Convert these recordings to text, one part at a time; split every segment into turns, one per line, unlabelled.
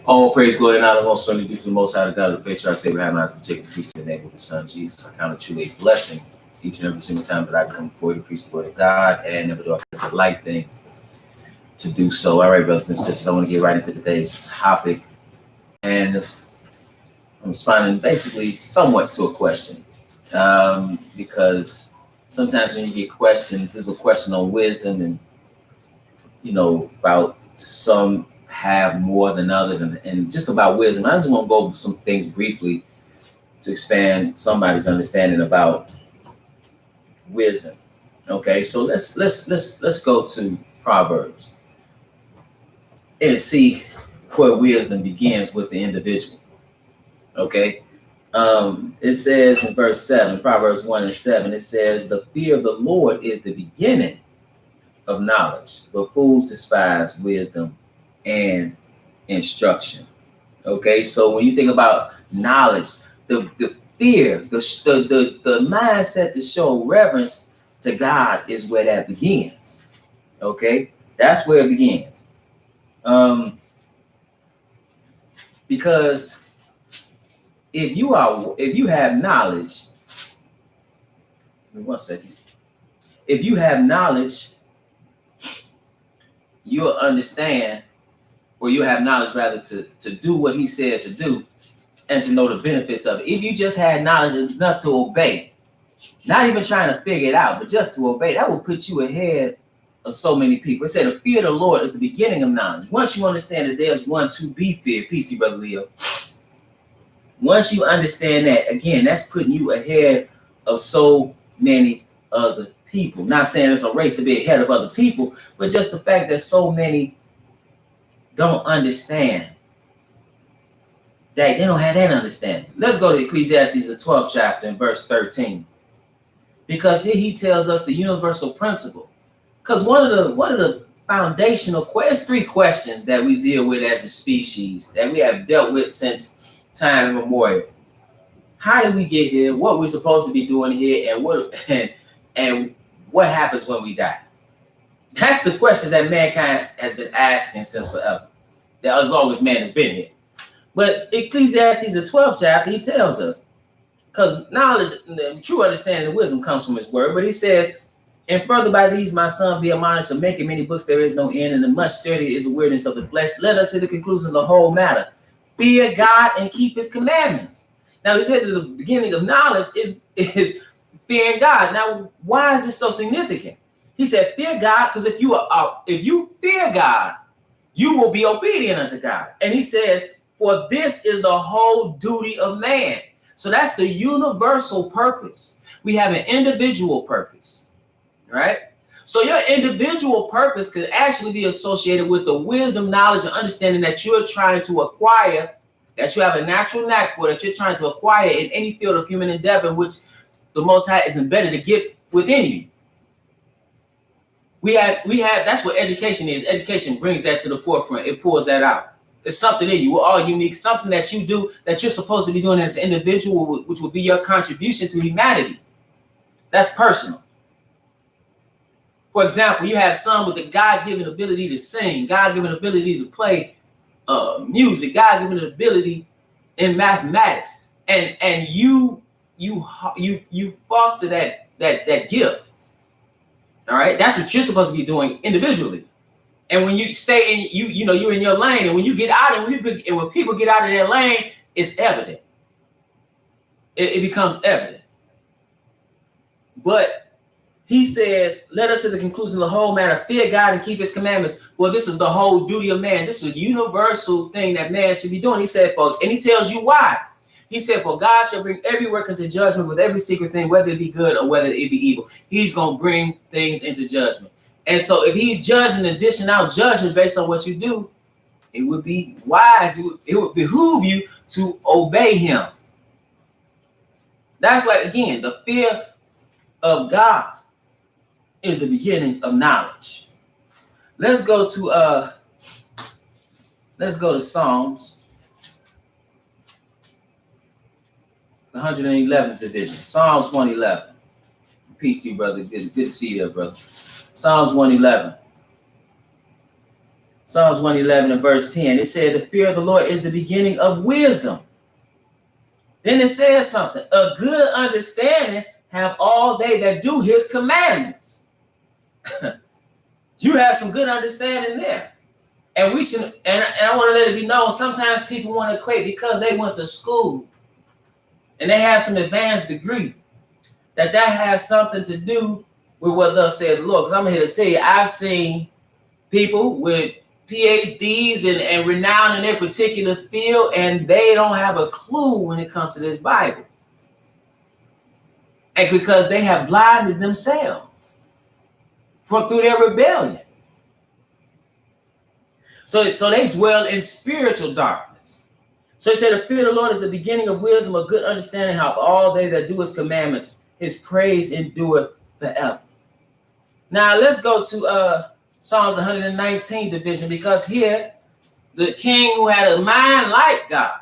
All praise, glory, and honor most certainly due to the Most High, the God of the patriarchs, Abraham, Isaac, and Jacob, peace in the name of His Son, Jesus. I count it truly a blessing each and every single time that I come before you to preach the word of God, and never do I. It's a light thing to do so. All right, brothers and sisters, I want to get right into today's topic, and I'm responding basically somewhat to a question, because sometimes when you get questions, there's a question on wisdom, and about some have more than others, and just about wisdom. I just want to go over some things briefly to expand somebody's understanding about wisdom. Okay, so let's go to Proverbs and see where wisdom begins with the individual. Okay, it says in verse 7, Proverbs 1:7, it says, "The fear of the Lord is the beginning of knowledge, but fools despise wisdom and instruction." Okay, so when you think about knowledge, the fear, the mindset to show reverence to God is where that begins. Okay, that's where it begins. Because if you have knowledge, wait 1 second. If you have knowledge, you'll understand, or you have knowledge rather to do what he said to do and to know the benefits of it. If you just had knowledge enough to obey, not even trying to figure it out, but just to obey, that will put you ahead of so many people. It said the fear of the Lord is the beginning of knowledge. Once you understand that there's one to be feared, peace to you, Brother Leo. Once you understand that, again, that's putting you ahead of so many other people. Not saying it's a race to be ahead of other people, but just the fact that so many don't understand, that they don't have that understanding. Let's go to Ecclesiastes, the 12th chapter, and verse 13. Because here he tells us the universal principle. Because one of the foundational questions, 3 questions that we deal with as a species, that we have dealt with since time immemorial. How did we get here? What we're supposed to be doing here, and what happens when we die? That's the questions that mankind has been asking since forever, that as long as man has been here. But Ecclesiastes, the 12th chapter, he tells us, because knowledge, the true understanding and wisdom comes from his word, but he says, "And further by these, my son, be admonished, of making many books there is no end, and the much sturdier is the weirdness of the flesh. Let us see the conclusion of the whole matter. Fear God and keep his commandments." Now, he said that the beginning of knowledge is fearing God. Now, why is this so significant? He said, fear God, because if you fear God, you will be obedient unto God. And he says, for this is the whole duty of man. So that's the universal purpose. We have an individual purpose, right? So your individual purpose could actually be associated with the wisdom, knowledge, and understanding that you're trying to acquire, that you have a natural knack for, that you're trying to acquire in any field of human endeavor, which the Most High is embedded a gift within you. We have. That's what education is. Education brings that to the forefront. It pulls that out. It's something in you. We're all unique. Something that you do that you're supposed to be doing as an individual, which will be your contribution to humanity. That's personal. For example, you have some with the God-given ability to sing, God-given ability to play music, God-given ability in mathematics, and you foster that gift. All right, that's what you're supposed to be doing individually. And when you stay in, you're in your lane, and when you get out, and when people get out of their lane, it's evident. It becomes evident. But he says, let us to the conclusion of the whole matter, fear God and keep his commandments. Well, this is the whole duty of man. This is a universal thing that man should be doing. He said, and he tells you why. He said, for God shall bring every work into judgment with every secret thing, whether it be good or whether it be evil. He's going to bring things into judgment. And so if he's judging and dishing out judgment based on what you do, it would be wise. It would behoove you to obey him. That's why, again, the fear of God is the beginning of knowledge. Let's go to Psalms, the 111th division, Psalms 111. Peace to you, brother. Good to see you there, brother. Psalms 111. Psalms 111 and verse 10. It said, the fear of the Lord is the beginning of wisdom. Then it says something. A good understanding have all they that do his commandments. You have some good understanding there. And we should, and I want to let it be known, sometimes people want to equate because they went to school and they have some advanced degree, that has something to do with what thus said the Lord. Because I'm here to tell you, I've seen people with PhDs and renowned in their particular field, and they don't have a clue when it comes to this Bible. And because they have blinded themselves through their rebellion. So they dwell in spiritual darkness. So he said, the fear of the Lord is the beginning of wisdom, a good understanding, how all they that do his commandments, his praise endureth forever. Now let's go to Psalms 119 division, because here, the king who had a mind like God,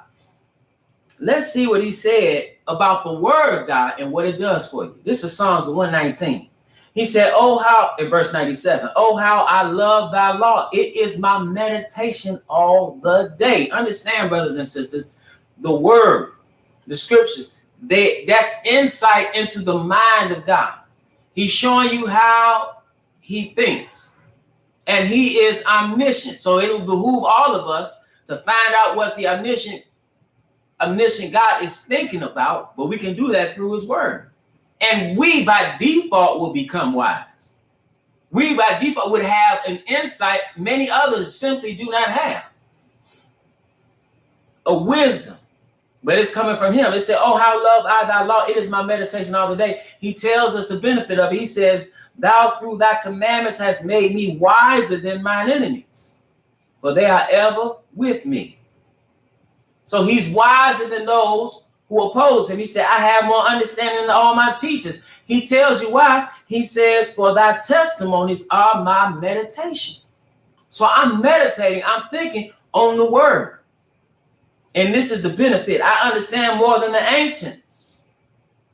let's see what he said about the word of God and what it does for you. This is Psalms 119. He said, oh, how, in verse 97, oh, how I love thy law. It is my meditation all the day. Understand, brothers and sisters, the word, the scriptures, that's insight into the mind of God. He's showing you how he thinks. And he is omniscient. So it will behoove all of us to find out what the omniscient God is thinking about, but we can do that through his word. And we by default will become wise. We by default would have an insight many others simply do not have. A wisdom. But it's coming from him. It said, oh, how love I thy law. It is my meditation all the day. He tells us the benefit of it. He says, thou through thy commandments hast made me wiser than mine enemies, for they are ever with me. So he's wiser than those who oppose him. He said, I have more understanding than all my teachers. He tells you why. He says, for thy testimonies are my meditation. So I'm meditating, I'm thinking on the word. And this is the benefit. I understand more than the ancients,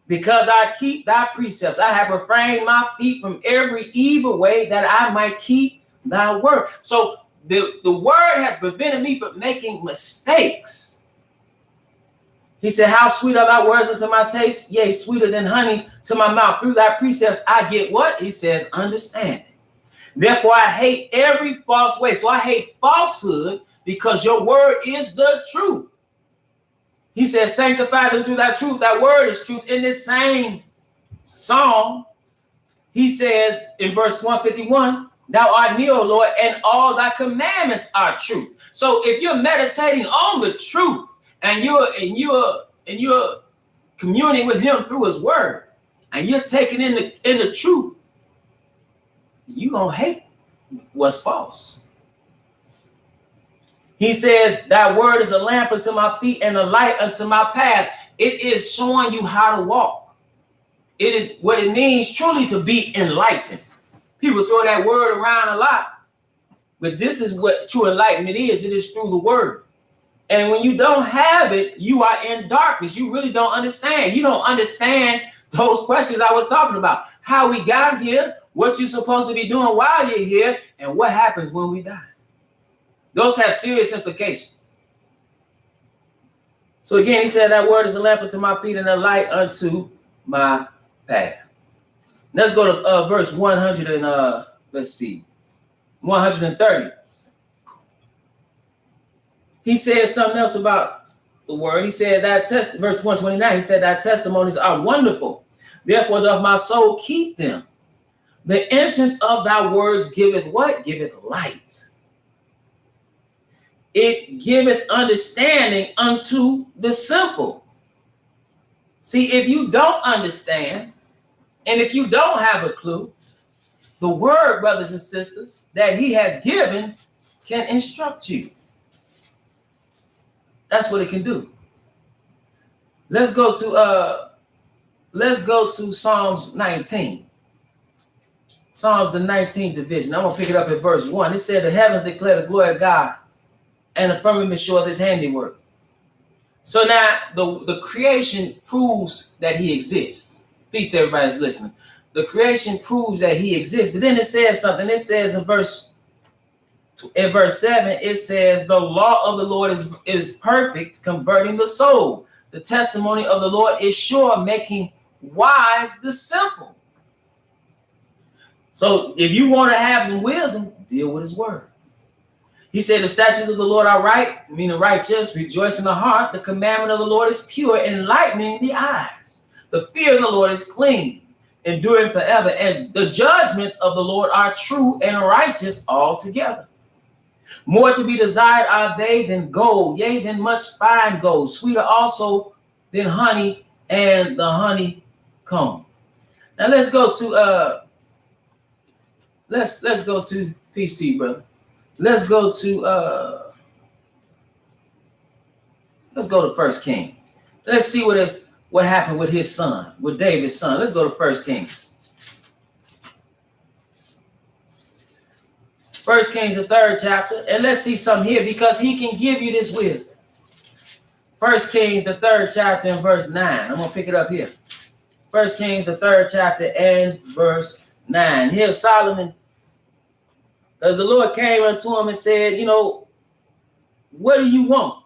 because I keep thy precepts. I have refrained my feet from every evil way, that I might keep thy word. So the word has prevented me from making mistakes. He said, how sweet are thy words unto my taste? Yea, sweeter than honey to my mouth. Through thy precepts I get what? He says, understanding. Therefore I hate every false way. So I hate falsehood, because your word is the truth. He says, sanctify them through thy truth. Thy word is truth. In this same psalm, he says in verse 151, thou art near, O Lord, and all thy commandments are truth. So if you're meditating on the truth, and you're communing with him through his word, and you're taking in the truth, you're gonna hate what's false. He says, thy word is a lamp unto my feet and a light unto my path. It is showing you how to walk. It is what it means truly to be enlightened. People throw that word around a lot, but this is what true enlightenment is. It is through the word. And when you don't have it, you are in darkness. You really don't understand. You don't understand those questions I was talking about. How we got here, what you're supposed to be doing while you're here, and what happens when we die. Those have serious implications. So again, he said, that word is a lamp unto my feet and a light unto my path. Let's go to verse 100 and let's see, 130. He said something else about the word. He said that verse 129, he said that testimonies are wonderful. Therefore doth my soul keep them. The entrance of thy words giveth what? Giveth light. It giveth understanding unto the simple. See, if you don't understand, and if you don't have a clue, the word, brothers and sisters, that he has given can instruct you. That's what it can do. Let's go to Psalms 19. Psalms the 19th division. I'm gonna pick it up at verse 1. It said, the heavens declare the glory of God, and the firmament showeth his handiwork. So now the creation proves that he exists. Peace to everybody who's listening. The creation proves that he exists. But then it says something. It says in verse In verse 7, it says, the law of the Lord is perfect, converting the soul. The testimony of the Lord is sure, making wise the simple. So if you want to have some wisdom, deal with his word. He said, the statutes of the Lord are right, meaning righteous, rejoice in the heart. The commandment of the Lord is pure, enlightening the eyes. The fear of the Lord is clean, enduring forever. And the judgments of the Lord are true and righteous altogether. More to be desired are they than gold, yea, than much fine gold, sweeter also than honey and the honeycomb. Now let's go to let's go to peace to you, brother. Let's go to 1 Kings. Let's see what happened with his son, with David's son. Let's go to 1 Kings. 1 Kings, the 3rd chapter, and let's see something here because he can give you this wisdom. 1 Kings, the 3rd chapter, and verse 9. I'm going to pick it up here. 1 Kings, the 3rd chapter, and verse 9. Here's Solomon, because the Lord came unto him and said, what do you want?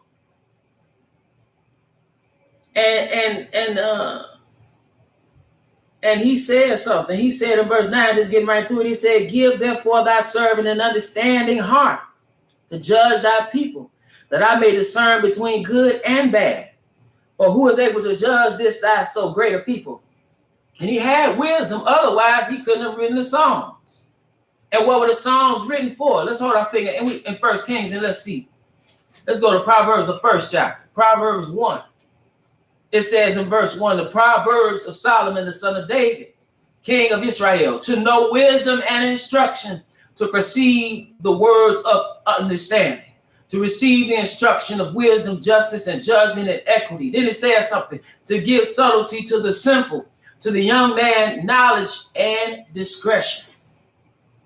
And he said something. He said in verse 9, just getting right to it, he said, give therefore thy servant an understanding heart to judge thy people, that I may discern between good and bad. For who is able to judge this thy so great a people? And he had wisdom, otherwise he couldn't have written the Psalms. And what were the Psalms written for? Let's hold our finger in 1 Kings and let's see. Let's go to Proverbs, the 1st chapter. Proverbs 1. It says in verse 1, the Proverbs of Solomon, the son of David, king of Israel, to know wisdom and instruction, to perceive the words of understanding, to receive the instruction of wisdom, justice, and judgment and equity. Then it says something, to give subtlety to the simple, to the young man, knowledge and discretion.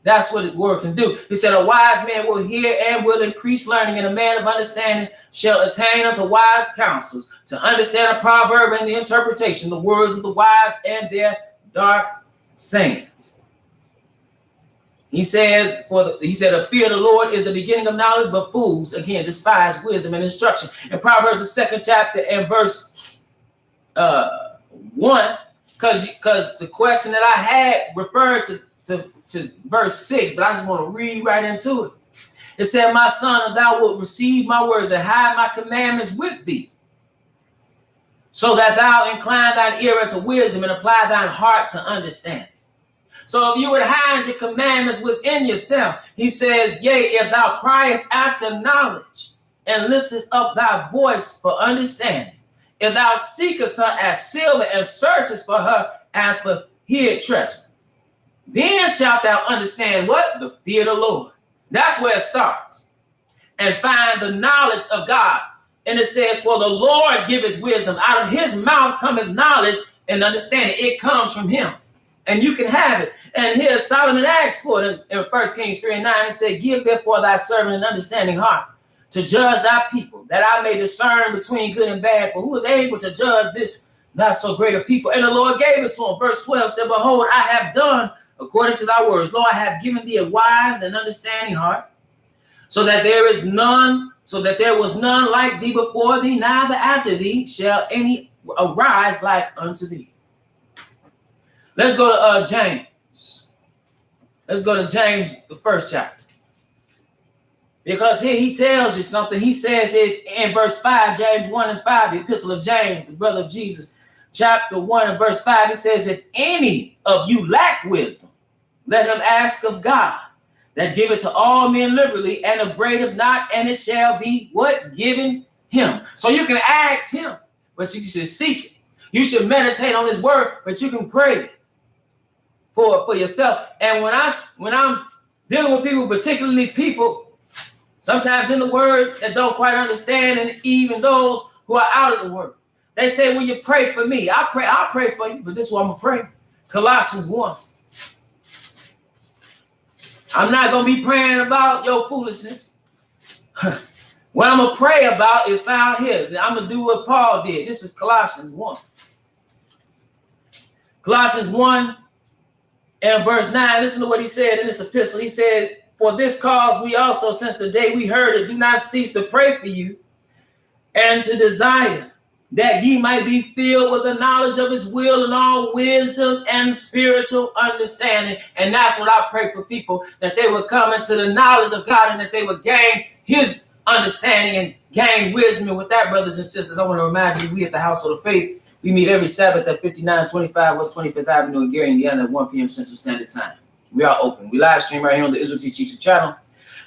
That's what his word can do. He said, a wise man will hear and will increase learning, and a man of understanding shall attain unto wise counsels, to understand a proverb and the interpretation, the words of the wise and their dark sayings. He says, the fear of the Lord is the beginning of knowledge, but fools, again, despise wisdom and instruction. In Proverbs, the 2nd chapter and verse 1, because the question that I had referred to verse 6, but I just want to read right into it. It said, my son, if thou wilt receive my words and hide my commandments with thee, so that thou incline thine ear unto wisdom and apply thine heart to understanding. So if you would hide your commandments within yourself, he says, yea, if thou criest after knowledge and liftest up thy voice for understanding, if thou seekest her as silver and searchest for her as for hid treasure, then shalt thou understand what? The fear of the Lord. That's where it starts. And find the knowledge of God. And it says, for the Lord giveth wisdom. Out of his mouth cometh knowledge and understanding. It comes from him. And you can have it. And here Solomon asked for it in 1 Kings 3 and 9. It said, give therefore thy servant an understanding heart, to judge thy people, that I may discern between good and bad. For who is able to judge this not so great a people? And the Lord gave it to him. Verse 12 said, behold, I have done according to thy words. Lord, I have given thee a wise and understanding heart, so that there was none like thee before thee, neither after thee shall any arise like unto thee. Let's go to James. Let's go to James, the 1st chapter. Because here he tells you something. He says it in verse 5, James 1 and 5, the epistle of James, the brother of Jesus, chapter 1 and verse 5, it says, if any of you lack wisdom, let him ask of God, that giveth to all men liberally, and upbraideth not, and it shall be what? Given him. So you can ask him, but you should seek it. You should meditate on his word, but you can pray for yourself. And when I'm dealing with people, particularly people sometimes in the word that don't quite understand, and even those who are out of the word, they say, will you pray for me? I'll pray for you, but this is what I'm going to pray. Colossians 1. I'm not going to be praying about your foolishness. What I'm going to pray about is found here. I'm going to do what Paul did. This is Colossians 1. Colossians 1 and verse 9. Listen to what he said in this epistle. He said, For this cause, we also, since the day we heard it, do not cease to pray for you and to desire that ye might be filled with the knowledge of his will and all wisdom and spiritual understanding. And that's what I pray for people, that they would come into the knowledge of God and that they would gain his understanding and gain wisdom. And with that, brothers and sisters, I want to remind you, we at the Household of Faith, we meet every Sabbath at 5925 West 25th Avenue in Gary, Indiana at 1 p.m. Central Standard Time. We are open. We live stream right here on the Israel Teach YouTube channel,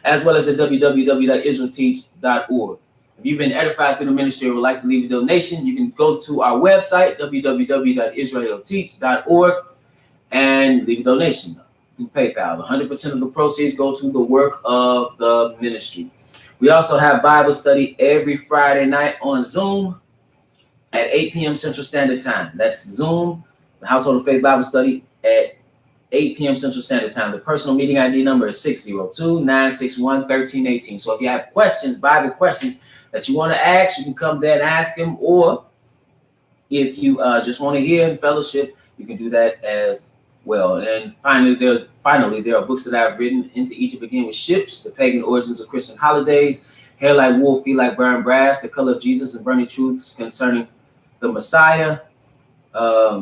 as well as at www.israelteach.org. If you've been edified through the ministry or would like to leave a donation, you can go to our website, www.israelteach.org, and leave a donation through PayPal. 100% of the proceeds go to the work of the ministry. We also have Bible study every Friday night on Zoom at 8 p.m. Central Standard Time. That's Zoom, the Household of Faith Bible study at 8 p.m. Central Standard Time. The personal meeting ID number is 602-961-1318. So if you have questions, Bible questions that you want to ask, you can come there and ask them. Or if you just want to hear in fellowship, you can do that as well. And finally, there are books that I've written. Into Egypt Begin with Ships, The Pagan Origins of Christian Holidays, Hair Like Wool, Feet Like Burned Brass, The Color of Jesus and Burning Truths Concerning the Messiah, For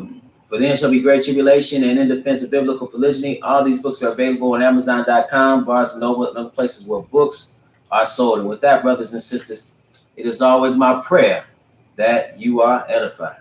Then Shall Be Great Tribulation, and In Defense of Biblical Polygyny. All these books are available on Amazon.com, Barnes & Noble, and other places where books are sold. And with that, brothers and sisters, it is always my prayer that you are edified.